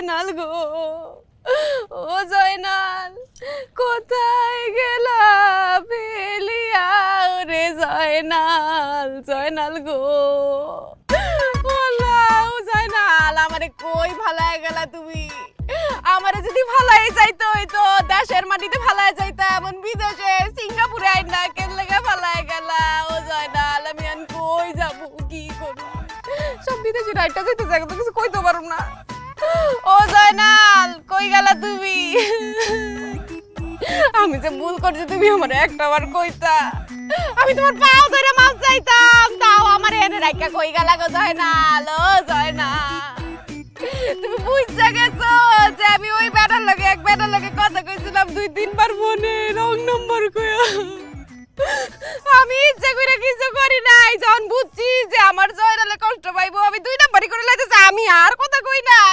জয়নাল গো, ও জয়নাল, কোথায় গেলা ফেলিয়া রে জয়নাল, জয়নাল গো, বলাও জয়নাল, আমারে কই ফালায় গেলা তুমি? আমারে যদি ফালাই যাইতে হইতো দেশের মাটিতে ফালায় যাইতা, এমন বিদেশে সিঙ্গাপুরে আইনা কেন লাগা ফালায় গেলা? ও জয়নাল, আমি আন কই যাবো, কি করব? সব বিদেশি রাইটটা যাইতে যাই তো কিছু কইতে পারুম না। ও জয়নাল, কই গেলা তুমি? আমি যে ভুল করছি, তুমি আমার একটা বার কইতা, আমি তোমার পাও ধরে মাপ চাইতাম, তাও আমার এনে রাইকা কই গেলা গো জয়নাল, ও জয়নাল। তুমি বুঝতে গেছো যে আমি ওই ব্যাটার লগে এক ব্যাটার লগে কথা কইছিলাম 2-3 বার ফোনে রং নম্বর কইয়া। আমি ইচ্ছা করে কিছু করি নাই, যখন বুঝছি যে আমার জয়নালে কষ্ট পাইবো আমি 2 নাম্বারই করে লাইতেছি, আমি আর কথা কই নাই।